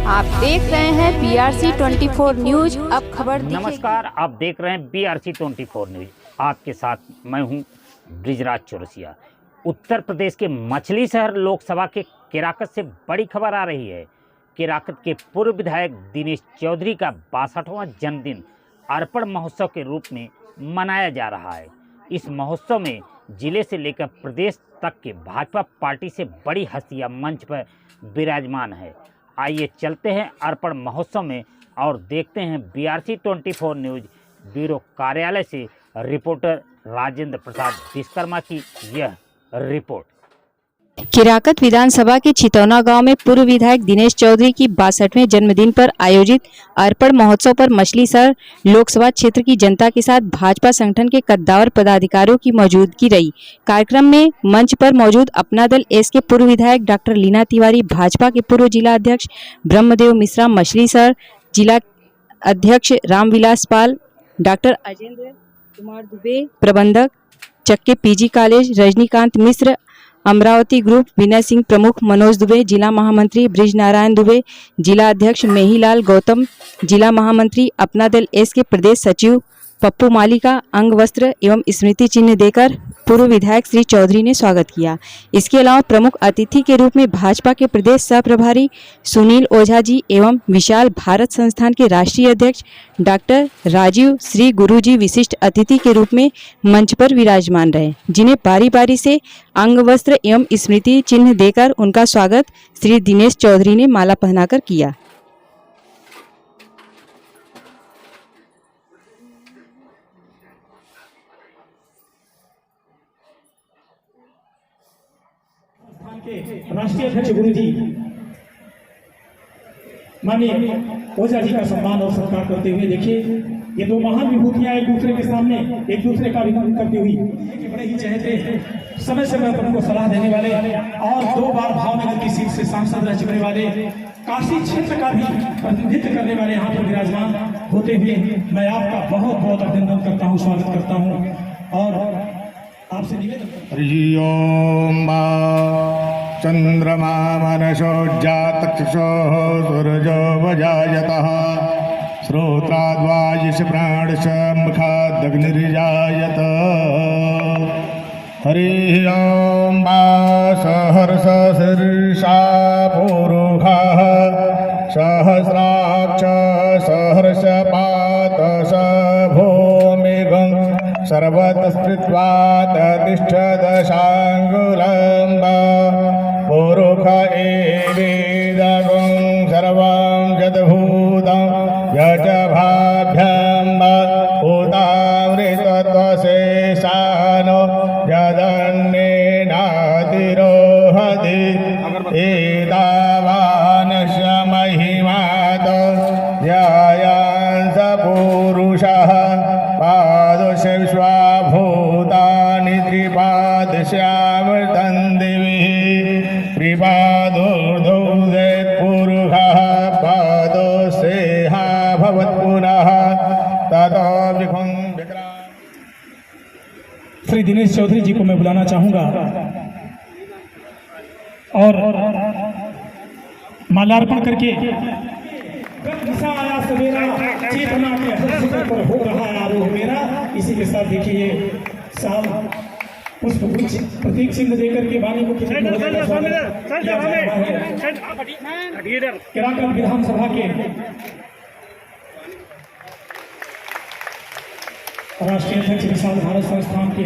आप देख रहे हैं BRC 24 न्यूज। अब खबर नमस्कार, आप देख रहे हैं BRC 24 न्यूज। आपके साथ मैं हूं ब्रिजराज चौरसिया। उत्तर प्रदेश के मछली शहर लोकसभा के केराकत से बड़ी खबर आ रही है। केराकत के पूर्व विधायक दिनेश चौधरी का 62वां जन्मदिन अर्पण महोत्सव के रूप में मनाया जा रहा है। इस महोत्सव में जिले से लेकर प्रदेश तक के भाजपा पार्टी से बड़ी हस्तियां मंच पर विराजमान है। आइए चलते हैं अर्पण महोत्सव में और देखते हैं BRC 24 न्यूज ब्यूरो कार्यालय से रिपोर्टर राजेंद्र प्रसाद विश्वकर्मा की यह रिपोर्ट। केराकत विधानसभा के छितौना गांव में पूर्व विधायक दिनेश चौधरी की 62वें जन्मदिन पर आयोजित अर्पण महोत्सव पर मछली शहर लोकसभा क्षेत्र की जनता के साथ भाजपा संगठन के कद्दावर पदाधिकारियों की मौजूदगी रही। कार्यक्रम में मंच पर मौजूद अपना दल एस के पूर्व विधायक डॉक्टर लीना तिवारी, भाजपा के पूर्व जिला अध्यक्ष ब्रह्मदेव मिश्रा, मछली शहर जिला अध्यक्ष रामविलास पाल, डॉक्टर अजेंद्र कुमार दुबे, प्रबंधक चक्के PG कॉलेज रजनीकांत मिश्र, अमरावती ग्रुप विनय सिंह प्रमुख, मनोज दुबे, जिला महामंत्री ब्रिज नारायण दुबे, जिला अध्यक्ष मेहीलाल गौतम, जिला महामंत्री अपना दल एस के प्रदेश सचिव पप्पू मालिका अंग वस्त्र एवं स्मृति चिन्ह देकर पूर्व विधायक श्री चौधरी ने स्वागत किया। इसके अलावा प्रमुख अतिथि के रूप में भाजपा के प्रदेश सह प्रभारी सुनील ओझा जी एवं विशाल भारत संस्थान के राष्ट्रीय अध्यक्ष डॉक्टर राजीव श्री गुरु जी विशिष्ट अतिथि के रूप में मंच पर विराजमान रहे, जिन्हें बारी बारी से अंग वस्त्र एवं स्मृति चिन्ह देकर उनका स्वागत श्री दिनेश चौधरी ने माला पहनाकर किया। राष्ट्रीय अध्यक्ष गुरु जी माननीय ओझा जी का सम्मान और सत्कार करते हुए देखिए ये दो महान विभूतियां एक दूसरे के सामने एक दूसरे का अभिनंदन करती हुई बड़े ही चहेते हैं, समय समय पर उनको सलाह देने वाले और 2 बार भावनगर की सीट से सांसद रह चुके वाले, काशी क्षेत्र का भी प्रतिनिधित्व करने वाले यहाँ पर विराजमान होते हुए मैं आपका बहुत बहुत अभिनंदन करता हूँ, स्वागत करता हूँ और आपसे निवेदन चंद्रमा मनसोज्जातक्षुषोः सूरजो वजायतः श्रोत्राद्वायुष प्राणश मुखादग्निर्जायत। हरि ओम सहर्ष शीर्षा पुरुषः सहस्राक्ष सहर्ष पात स भूमिगं सर्वतस्पृत्वात् तिष्ठदशाङ्गुलं पुरुष एवेदगं सर्वं यद्भूतं यच भाभ्यं उदावृतत्वशेषानो यदन्येनातिरोहति एतावानस्य महिमात् ध्यायान् स पुरुषः पादस्य विश्वाभूतानि त्रिपादस्यामृतं दिवि त्रिपादोर्धौदे पुरुषः पादोस्तेहा भवत्पुनः ततो विखं विक्राम। श्री दिनेश चौधरी जी को मैं बुलाना चाहूंगा और माल्यार्पण करके आया सवेरा चेतना के हर पर हो रहा आरोह मेरा, इसी के साथ देखिए साल पुष्प वृक्ष प्रतीक चिन्ह देकर के वाणी को केराकत विधानसभा के राष्ट्रीय अध्यक्ष विशाल भारत संस्थान के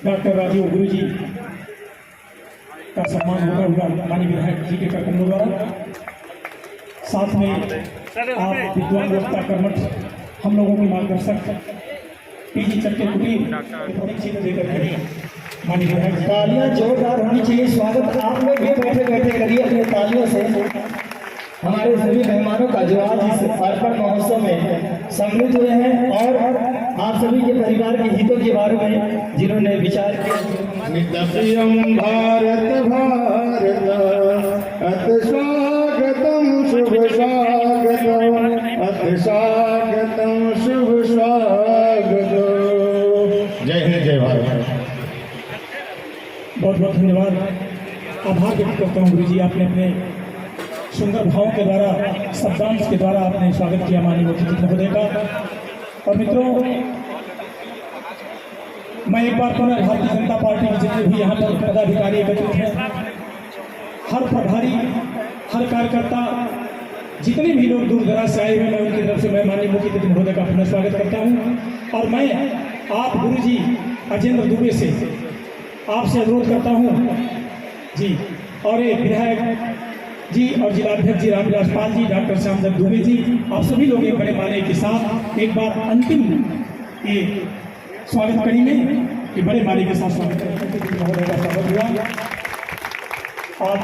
डॉक्टर राजीव गुरु जी का सम्मान होता हुआ माननीय विधायक जी के कार्यक्रमों द्वारा, साथ में आप विद्वान वक्ता कर्मठ हम लोगों के मार्गदर्शक PG चक्के कुटीर देकर माननीय विधायक तालियां जोरदार होनी चाहिए। स्वागत आप लोग भी बैठे बैठे करिए अपनी तालियों से हमारे सभी मेहमानों का जो आज इस अर्पण महोत्सव में सम्मिलित हुए हैं और आप सभी के परिवार के हितों के बारे में जिन्होंने विचार किया। भारत भारत अत स्वागतम शुभ स्वागतम अत स्वागतम शुभ स्वागतम। जय हिंद जय भारत। बहुत बहुत धन्यवाद। अब आभार व्यक्त करता हूँ गुरु जी, आपने अपने सुंदर भावों के द्वारा, शब्दांश के द्वारा आपने स्वागत किया माननीय मुख्यमंत्री महोदय का। और मित्रों, मैं एक बार पुनः भारतीय जनता पार्टी के जितने भी यहाँ पर पदाधिकारी एकत्रित हैं, हर प्रभारी, हर कार्यकर्ता, जितने भी लोग दूर दराज से आए हुए, मैं उनकी तरफ से मैं माननीय मुख्यमंत्री महोदय का पुनः स्वागत करता हूँ। और मैं आप गुरु जी अजेंद्र दुबे से आपसे अनुरोध करता हूँ जी, और एक विधायक जी और जिलाध्यक्ष जी रामविलास पाल जी, डॉक्टर श्यामदत्त दुबे जी, आप सभी लोग एक बड़े माने के साथ एक बार अंतिम ये स्वागत कड़ी में ये बड़े माने के साथ स्वागत महोदय का स्वागत हुआ। आप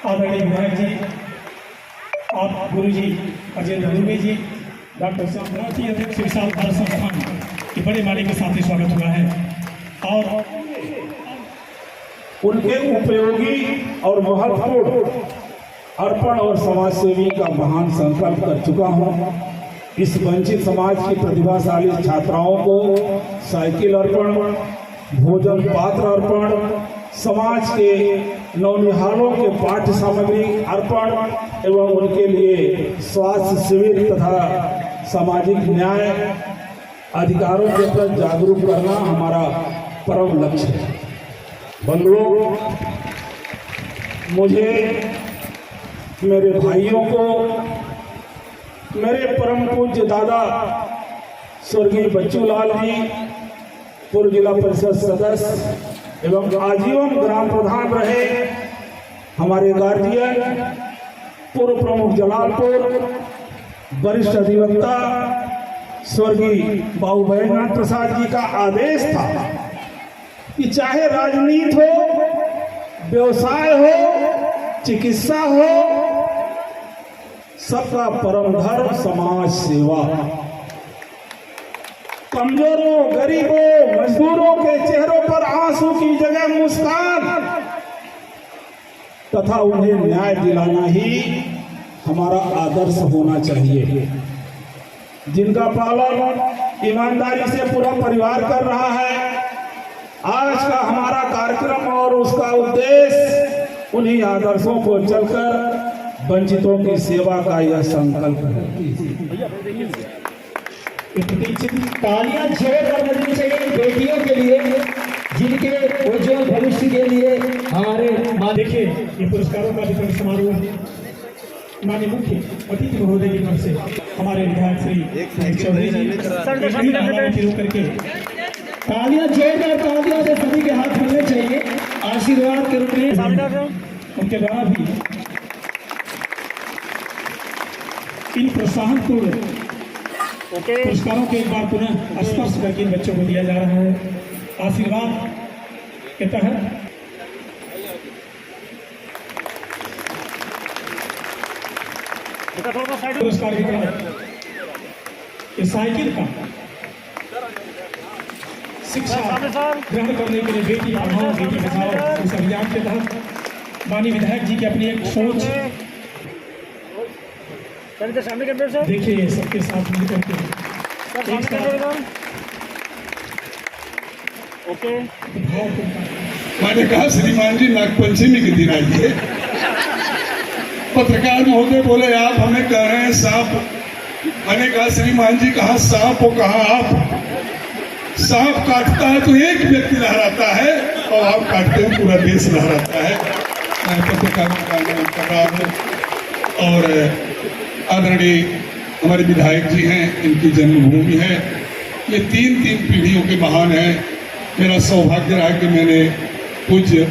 आदरणीय विधायक जी, आप गुरु जी अजेंद्र दुबे जी, डॉक्टर श्यामदत्त जी, अध्यक्ष विशाल भारत संस्थान के बड़े माने के साथ ही स्वागत हुआ है। और उनके उपयोगी और महत्वपूर्ण अर्पण और समाज सेवी का महान संकल्प कर चुका हूँ। इस वंचित समाज की प्रतिभाशाली छात्राओं को साइकिल अर्पण, भोजन पात्र अर्पण, समाज के नौनिहालों के पाठ्य सामग्री अर्पण एवं उनके लिए स्वास्थ्य शिविर तथा सामाजिक न्याय अधिकारों के प्रति जागरूक करना हमारा परम लक्ष्य है। बंधुओं, मुझे, मेरे भाइयों को, मेरे परम पूज्य दादा स्वर्गीय बच्चूलाल जी, पूर्व जिला परिषद सदस्य एवं आजीवन ग्राम प्रधान रहे हमारे गार्जियन, पूर्व प्रमुख जलालपुर, वरिष्ठ अधिवक्ता स्वर्गीय बाबू बैजनाथ प्रसाद जी का आदेश था कि चाहे राजनीति हो, व्यवसाय हो, चिकित्सा हो, सबका परम धर्म समाज सेवा। कमजोरों, गरीबों, मजदूरों के चेहरों पर आंसू की जगह मुस्कान तथा उन्हें न्याय दिलाना ही हमारा आदर्श होना चाहिए। जिनका पालन ईमानदारी से पूरा परिवार कर रहा है, आज का हमारा कार्यक्रम और उसका उद्देश्य उन्हीं आदर्शों को चलकर वंचितों की सेवा का यह संकल्प है। तालियां जोरदार बजनी चाहिए बेटियों के लिए, जिनके उज्जवल भविष्य के लिए हमारे मां। देखिए, ये पुरस्कारों का वितरण समारोह माननीय मुख्य अतिथि महोदय की तरफ से हमारे विधायक श्री चौधरी जी शुरू करके तालियां जोरदार तालियों से सभी के हाथ मिलने चाहिए आशीर्वाद के रूप में। उनके द्वारा भी इन प्रोत्साहनपूर्ण पुरस्कारों के एक बार पुनः स्पर्श करके इन बच्चों को दिया जा रहा है। आशीर्वाद के तहत पुरस्कार वितरण इस साइकिल का शिक्षा ग्रहण करने के लिए बेटी पढ़ाओ बेटी बचाओ उस अभियान के तहत माननीय विधायक जी की अपनी एक सोच देखिए, सबके साथ मिलकर के मैंने कहा श्रीमान जी नागपंचमी के दिन आइए। पत्रकार महोदय बोले आप हमें कह रहे हैं सांप। मैंने कहा श्रीमान जी कहा सांप हो, कहा आप। सांप काटता है तो एक व्यक्ति लहराता है और आप काटते हैं पूरा देश लहराता है। मैं पत्रकार का आंदोलन कर रहा हूँ और आदरणीय हमारे विधायक जी हैं, इनकी जन्मभूमि है। ये तीन पीढ़ियों के महान हैं। मेरा सौभाग्य रहा कि मैंने पूज्य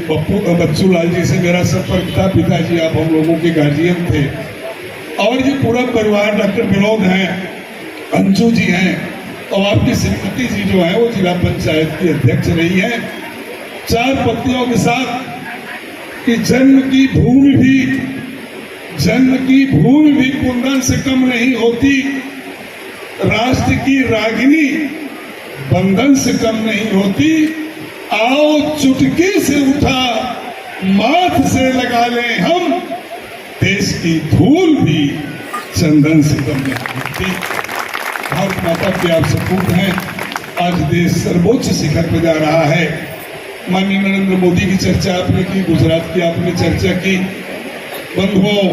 बच्चूलाल जी से मेरा संपर्क था। पिताजी आप हम लोगों के गार्जियन थे और ये पूरा परिवार, डॉक्टर विनोद हैं, अंजू जी हैं और आपकी श्रीमती जी जो है वो जिला पंचायत की अध्यक्ष रही है। 4 पत्नियों के साथ कि जन्म की भूमि भी कुंदन से कम नहीं होती, राष्ट्र की रागिनी बंधन से कम नहीं होती। आओ चुटकी से उठा माथ से लगा लें हम, देश की धूल भी चंदन से कम नहीं होती। भारत माता के आप सपूत हैं। आज देश सर्वोच्च शिखर पर जा रहा है। माननीय नरेंद्र मोदी की चर्चा आपने की, गुजरात की आपने चर्चा की। बंधुओं,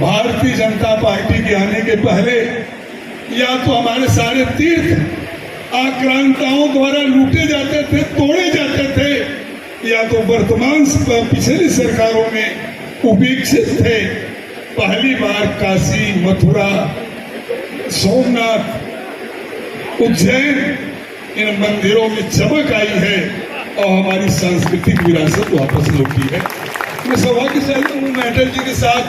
भारतीय जनता पार्टी के आने के पहले या तो हमारे सारे तीर्थ आक्रांताओं द्वारा लूटे जाते थे, तोड़े जाते थे, या तो वर्तमान पिछली सरकारों में उपेक्षित थे। पहली बार काशी, मथुरा, सोमनाथ, उज्जैन इन मंदिरों में चमक आई है और हमारी सांस्कृतिक विरासत वापस लौटी है। मैं सौभाग्यशाली हूँ, मैं अटल जी के साथ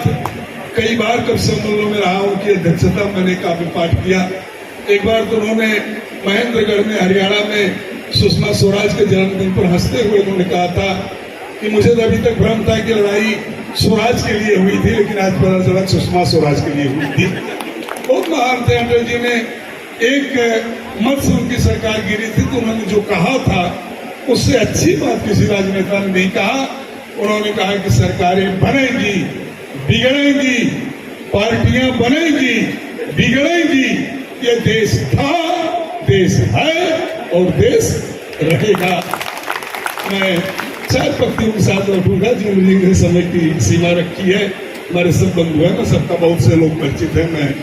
कई बार कब सम्मेलनों में रहा, उनकी अध्यक्षता मैंने काफी पाठ किया। एक बार तो उन्होंने महेंद्रगढ़ में, हरियाणा में सुषमा स्वराज के जन्मदिन पर हंसते हुए उन्होंने कहा था कि मुझे तो अभी तक भ्रम था कि लड़ाई स्वराज के लिए हुई थी, लेकिन आज पता चला सुषमा स्वराज के लिए हुई थी। बहुत महान थे अटल जी ने। एक मत से उनकी सरकार गिरी थी तो उन्होंने जो कहा था उससे अच्छी बात किसी राजनेता ने नहीं कहा। उन्होंने कहा कि सरकारें बनेंगी, बिगड़ेंगी, पार्टियां बनेंगी, बिगड़ेंगी, ये देश था, देश है और देश रहेगा। मैं 4 पंक्तियों के साथ लौटूंगा जिन्होंने समय की सीमा रखी है। हमारे सब बंधु हैं, मैं सबका बहुत से लोग परिचित हैं, मैं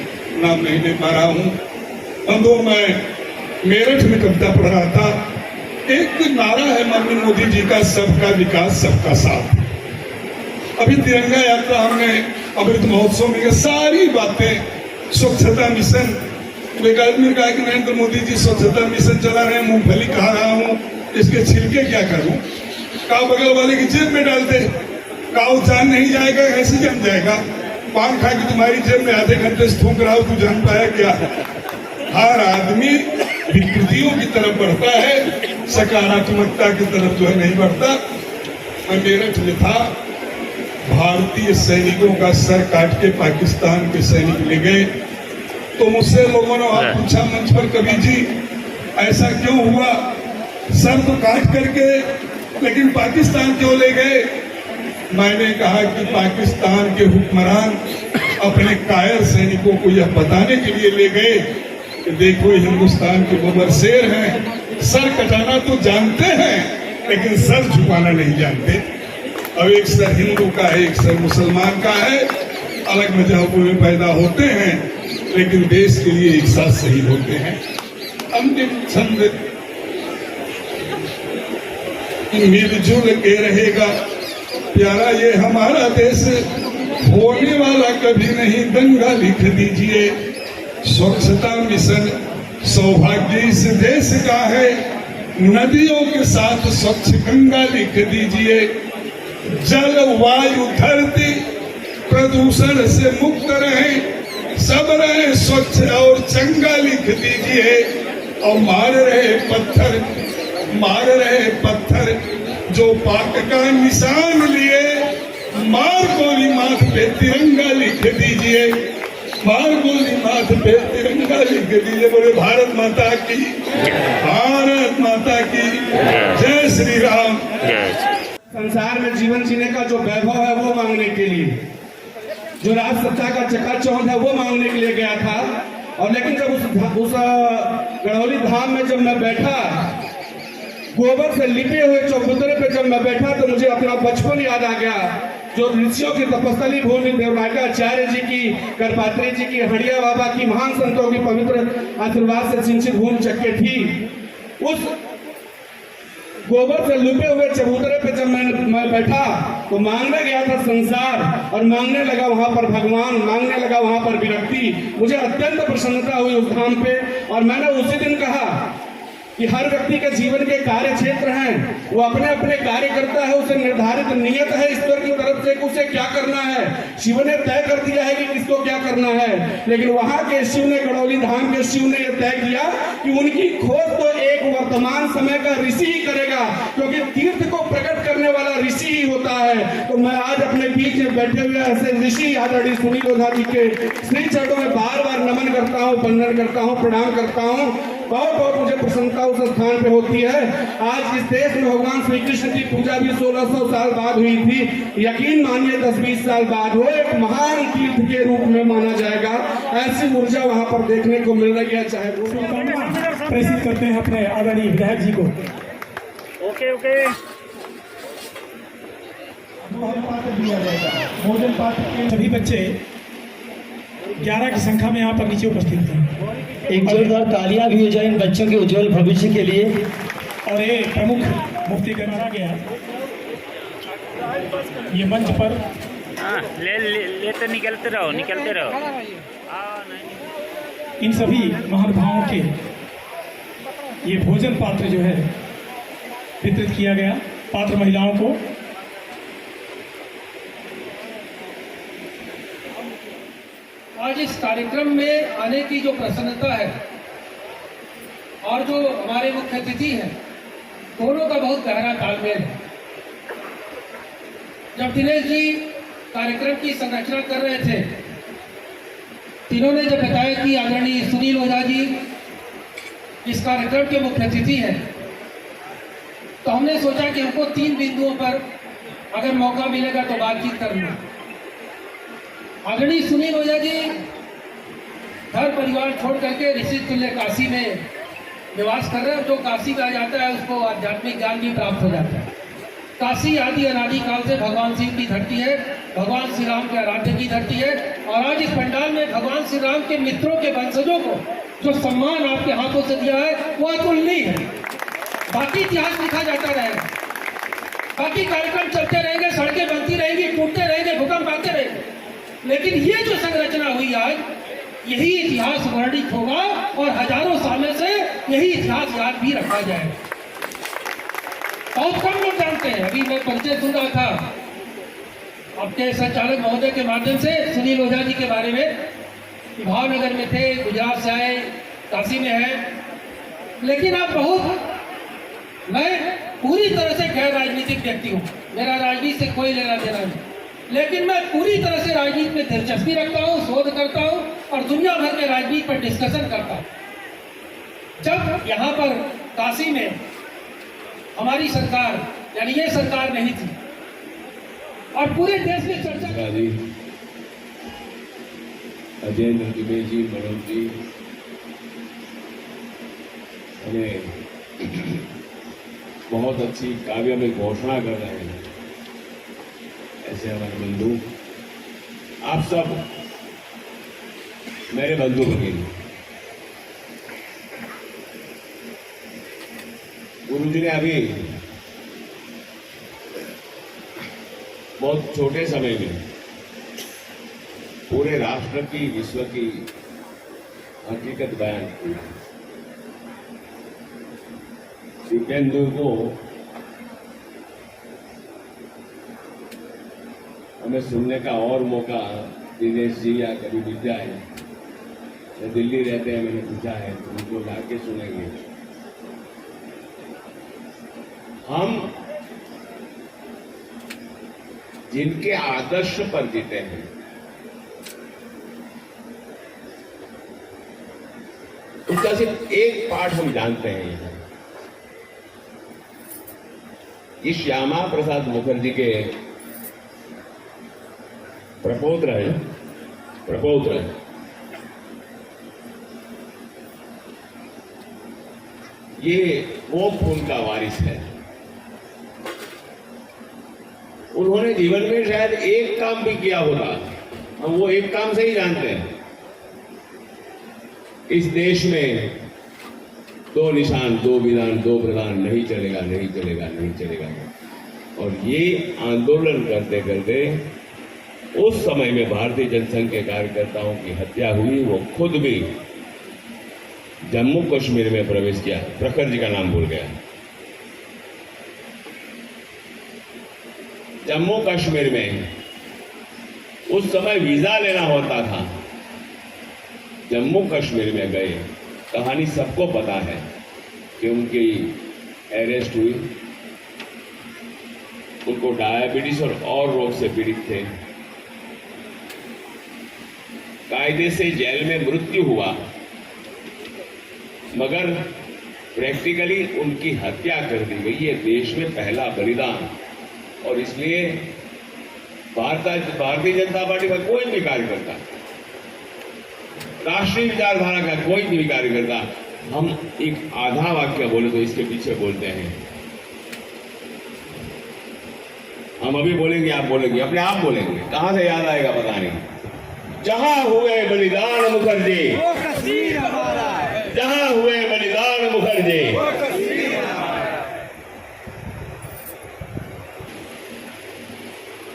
नाम नहीं ले पा रहा हूँ। बंधुओं, मैं मेरठ में कविता पढ़ रहा था। एक नारा है माननीय मोदी जी का, सबका विकास सबका साथ। अभी तिरंगा यात्रा हमने अमृत महोत्सव में सारी बातें, स्वच्छता मिशन, एक आदमी ने कहा कि नरेंद्र मोदी जी स्वच्छता मिशन चला रहे हैं, मूंगफली खा रहा हूँ, इसके छिलके क्या करूं? कहा बगल वाले की जेब में डाल दे। कहा वो जान नहीं जाएगा, ऐसे जम जाएगा। पान खा के तुम्हारी जेब में आधे घंटे से थूक रहा हो, तू जान पाया क्या? हर आदमी विकृतियों की तरफ बढ़ता है, सकारात्मकता की तरफ जो है नहीं बढ़ता। मैं मेरठ में था, भारतीय सैनिकों का सर काट के पाकिस्तान के सैनिक ले गए, तो मुझसे लोगों ने पूछा मंच पर, कवि जी ऐसा क्यों हुआ? सर तो काट करके, लेकिन पाकिस्तान क्यों ले गए? मैंने कहा कि पाकिस्तान के हुक्मरान अपने कायर सैनिकों को यह बताने के लिए ले गए कि देखो हिंदुस्तान के बबर शेर हैं, सर कटाना तो जानते हैं लेकिन सर झुकाना नहीं जानते। अब एक सर हिंदू का है, एक सर मुसलमान का है, अलग मजहबों में पैदा होते हैं लेकिन देश के लिए एक साथ शहीद होते हैं। अंतिम छंद, मिलजुल के रहेगा प्यारा ये हमारा देश, होने वाला कभी नहीं दंगा लिख दीजिए। स्वच्छता मिशन सौभाग्य इस देश का है, नदियों के साथ स्वच्छ गंगा लिख दीजिए। जल वायु धरती प्रदूषण से मुक्त रहे, सब रहे स्वच्छ और चंगा लिख दीजिए। और मार रहे पत्थर जो पाक का निशान लिए, मार गोली माथ पे तिरंगा लिख दीजिए, मार गोली माथ पे तिरंगा लिख दीजिए। बोले भारत माता की, भारत माता की जय श्री राम। संसार में जीवन जीने का जो वैभव है वो मांगने के लिए, जो राज सत्ता का चकाचौंध है वो मांगने के लिए गया था। और लेकिन जब उस गढ़ौली धाम में जब मैं बैठा, गोबर से लिपे हुए चौबूतरे पे जब मैं बैठा, तो मुझे अपना बचपन याद आ गया, जो ऋषियों की तपस्थली भूमि देवनागाचार्य जी की, करपात्री जी की, हड़िया बाबा की, महान संतों की पवित्र आशीर्वाद से सिंचित भूमि चक्के थी। उस गोबर से लिपे हुए चबूतरे पे जब मैं बैठा तो मांगने गया था संसार, और मांगने लगा वहां पर भगवान, मांगने लगा वहां पर विरक्ति। मुझे अत्यंत प्रसन्नता हुई उस धाम पे, और मैंने उसी दिन कहा कि हर व्यक्ति के जीवन के कार्य क्षेत्र हैं, वो अपने अपने कार्य करता है, उसे निर्धारित नियत है ईश्वर की तरफ से उसे क्या करना है, शिव ने तय कर दिया है कि किसको क्या करना है। लेकिन वहां के शिव ने, गढ़ौली धाम के शिव ने यह तय किया कि उनकी खोज तो एक वर्तमान समय का ऋषि ही करेगा, क्योंकि तीर्थ को प्रकट करने वाला ऋषि ही होता है। तो मैं आज अपने बीच में बैठे हुए ऐसे ऋषि आदरणीय सुनील ओझा जी के श्री चरणों में बार बार नमन करता हूँ, वंदन करता हूँ, प्रणाम करता हूँ। बहुत बहुत मुझे प्रसन्नता उस स्थान पे होती है। आज इस देश में भगवान श्री कृष्ण की पूजा भी 1600 साल बाद हुई थी। यकीन मानिए 10-20 साल बाद वो एक महान तीर्थ के रूप में माना जाएगा। ऐसी ऊर्जा वहां पर देखने को मिल रही है। चाहे प्रेषित करते हैं अपने आदरणीय विधायक जी को। ओके। भोजन पात्र दिया जाएगा। भोजन पात्र के सभी बच्चे 11 की संख्या में यहाँ पर नीचे उपस्थित हैं। एक जोरदार तालियां भी हो जाए इन बच्चों के उज्जवल भविष्य के लिए। और ये प्रमुख मुफ्ती का माना गया ये मंच पर हाँ ले तो निकलते रहो इन सभी महानुभावों के ये भोजन पात्र जो है वितरित किया गया पात्र महिलाओं को। आज इस कार्यक्रम में आने की जो प्रसन्नता है और जो हमारे मुख्य अतिथि हैं, दोनों का बहुत गहरा तालमेल है। जब दिनेश जी कार्यक्रम की संरचना कर रहे थे, तीनों ने जब बताया कि आदरणीय सुनील ओझा जी इस कार्यक्रम के मुख्य अतिथि हैं, तो हमने सोचा कि हमको 3 बिंदुओं पर अगर मौका मिलेगा तो बातचीत करना। आदरणीय सुनील ओझा जी घर परिवार छोड़ करके ऋषि तुल्य काशी में निवास कर रहे हैं। जो काशी कहा जाता है उसको आध्यात्मिक ज्ञान भी प्राप्त हो जाता है। काशी आदि अनादि काल से भगवान शिव की धरती है, भगवान श्री राम के आराध्य की धरती है। और आज इस पंडाल में भगवान श्री राम के मित्रों के वंशजों को जो सम्मान आपके हाथों से दिया है वो अतुलनीय है। बाकी इतिहास लिखा जाता रहेगा, बाकी कार्यक्रम चलते रहेंगे, सड़कें बनती रहेंगी, टूटते रहेंगे, भूकंप आते रहेंगे, लेकिन ये जो संरचना हुई आज, यही इतिहास वर्णित होगा और हजारों सालों से यही इतिहास याद भी रखा जाएगा। बहुत कम लोग जानते हैं। अभी मैं परिचय सुन रहा था आपके संचालक महोदय के माध्यम से सुनील ओझा जी के बारे में, भावनगर में थे, गुजरात से आए, काशी में है, लेकिन आप बहुत, मैं पूरी तरह से गैर राजनीतिक व्यक्ति हूँ, मेरा राजनीति से कोई लेना देना नहीं, लेकिन मैं पूरी तरह से राजनीति में दिलचस्पी रखता हूँ, शोध करता हूँ और दुनिया भर के राजनीति पर डिस्कशन करता हूँ। जब यहाँ पर काशी में हमारी सरकार यानी ये सरकार नहीं थी और पूरे देश में चर्चा अजयेंद्र दुबे जी, मनोज जी हमें बहुत अच्छी काव्य में घोषणा कर रहे हैं। ऐसे हमारे बंधु, आप सब मेरे बंधु भगिनी। गुरु जी ने अभी बहुत छोटे समय में पूरे राष्ट्र की, विश्व की हकीकत बयान की। दीपेंदु को हमें सुनने का और मौका दिनेश जी या कभी मिल जाए, या दिल्ली रहते हैं, मैंने पूछा है तो उनको लाके सुनेंगे। हम जिनके आदर्श पर जीते हैं, उसका सिर्फ एक पाठ हम जानते हैं। ये श्यामा प्रसाद मुखर्जी के प्रपौत्र है। ये वो फूल का वारिस है। उन्होंने जीवन में शायद एक काम भी किया होगा, हम वो एक काम से ही जानते हैं। इस देश में 2 निशान, 2 विधान, 2 प्रधान, नहीं चलेगा, नहीं चलेगा, नहीं चलेगा। और ये आंदोलन करते करते उस समय में भारतीय जनसंघ के कार्यकर्ताओं की हत्या हुई। वो खुद भी जम्मू कश्मीर में प्रवेश किया। प्रखर जी का नाम भूल गया। जम्मू कश्मीर में उस समय वीजा लेना होता था। जम्मू कश्मीर में गए, कहानी सबको पता है कि उनकी अरेस्ट हुई। उनको डायबिटीज और रोग से पीड़ित थे। कायदे से जेल में मृत्यु हुआ, मगर प्रैक्टिकली उनकी हत्या कर दी गई। ये देश में पहला बलिदान। और इसलिए भारतीय जनता पार्टी का कोई भी कार्यकर्ता, राष्ट्रीय विचारधारा का कोई भी कार्यकर्ता, हम एक आधा वाक्य बोले तो इसके पीछे बोलते हैं। हम अभी बोलेंगे, आप बोलेंगे, अपने आप बोलेंगे, कहां से याद आएगा पता नहीं। जहां हुए बलिदान मुखर्जी, जहां हुए बलिदान मुखर्जी,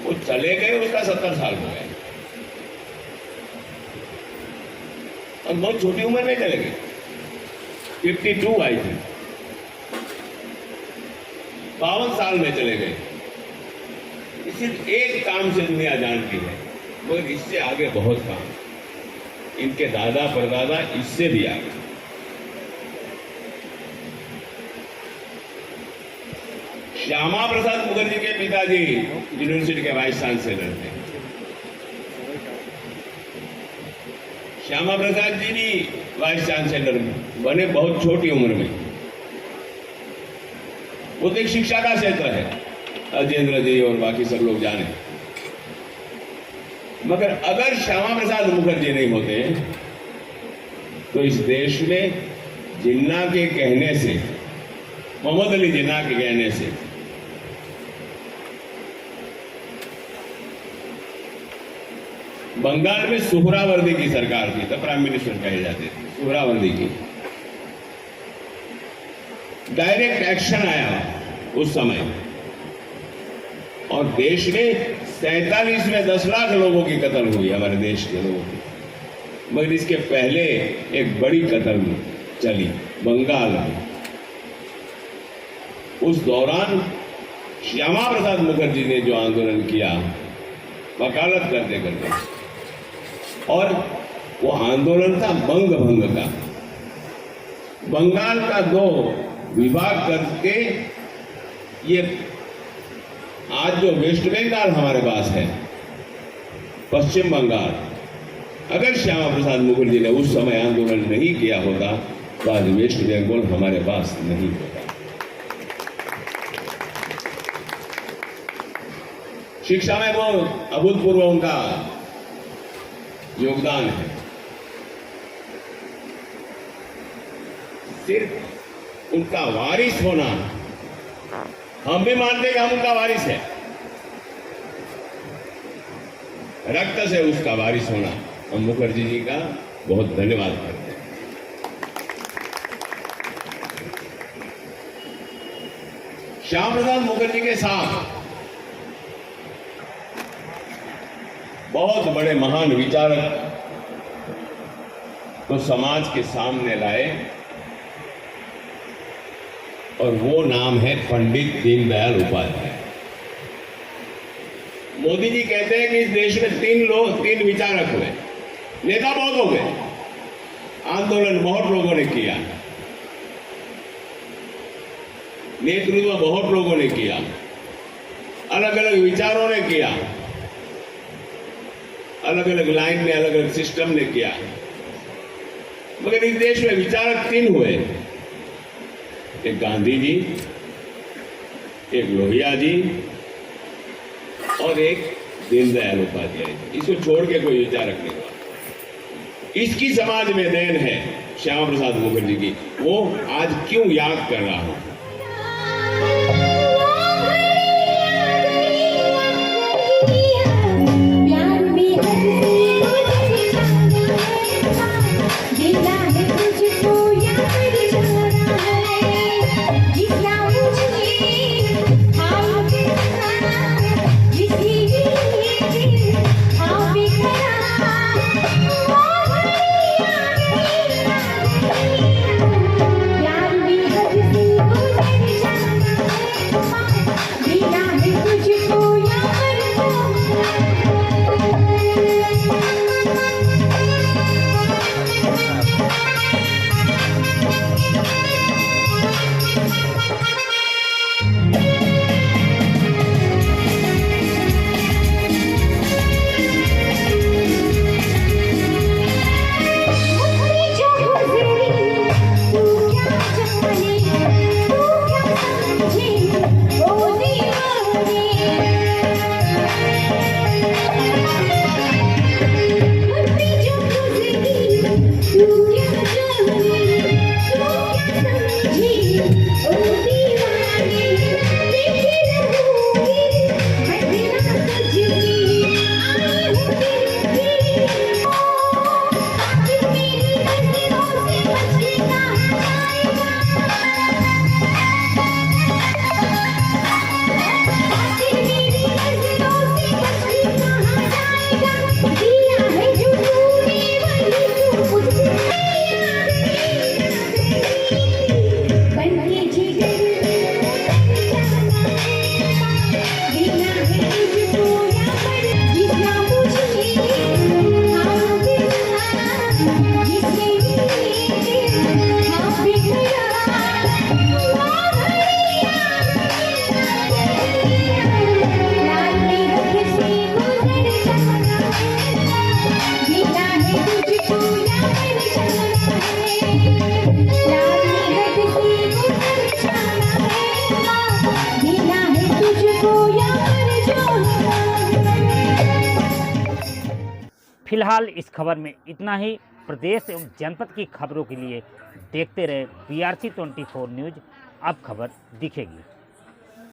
वो चले गए, उसका 70 साल हो गए और बहुत छोटी उम्र में चले गए। 52 आई थी, 52 साल में चले गए। सिर्फ एक काम से दुनिया जानती है, मगर इससे आगे बहुत काम। इनके दादा परदादा इससे भी आगे। श्यामा प्रसाद मुखर्जी के पिताजी यूनिवर्सिटी के वाइस चांसलर थे। श्यामा प्रसाद जी भी वाइस चांसलर बने बहुत छोटी उम्र में। वो तो एक शिक्षा का क्षेत्र है, अजेंद्र जी और बाकी सब लोग जाने। मगर अगर श्यामा प्रसाद मुखर्जी नहीं होते तो इस देश में जिन्ना के कहने से, मोहम्मद अली जिन्ना के कहने से बंगाल में सुहरावर्दी की सरकार थी, तब प्राइम मिनिस्टर कहे जाते थे, सुहरावर्दी की। डायरेक्ट एक्शन आया उस समय और देश में 47 में 10 लाख लोगों की कत्ल हुई, हमारे देश के लोगों की। मगर इसके पहले एक बड़ी कत्ल चली बंगाल में। उस दौरान श्यामा प्रसाद मुखर्जी ने जो आंदोलन किया वकालत करते करते, और वो आंदोलन था बंग भंग का। बंगाल का 2 विभाग करके ये आज जो वेस्ट बंगाल हमारे पास है, पश्चिम बंगाल, अगर श्यामा प्रसाद मुखर्जी ने उस समय आंदोलन नहीं किया होता तो आज वेस्ट बंगाल हमारे पास नहीं होता। शिक्षा में वो अभूतपूर्व उनका योगदान है। सिर्फ उनका वारिस होना, हम भी मानते कि हम उनका वारिस है, रक्त से उसका वारिस होना, हम मुखर्जी जी का बहुत धन्यवाद करते हैं। श्यामा प्रसाद मुखर्जी के साथ बहुत बड़े महान विचारक तो समाज के सामने लाए, और वो नाम है पंडित दीनदयाल उपाध्याय। मोदी जी कहते हैं कि इस देश में 3 विचारक हुए, नेता बहुत हो गए, आंदोलन बहुत लोगों ने किया, नेतृत्व बहुत लोगों ने किया, अलग अलग विचारों ने किया, अलग अलग लाइन में अलग अलग सिस्टम ने किया। मगर इस देश में विचारक 3 हुए, एक गांधी जी, एक लोहिया जी और एक दीनदयाल उपाध्याय। इसको छोड़ के कोई विचारक नहीं हुआ। इसकी समाज में देन है श्यामा प्रसाद मुखर्जी की। वो आज क्यों याद कर रहा हूं? Thank you. फिलहाल इस खबर में इतना ही। प्रदेश एवं जनपद की खबरों के लिए देखते रहे BRC 24 न्यूज़। अब खबर दिखेगी।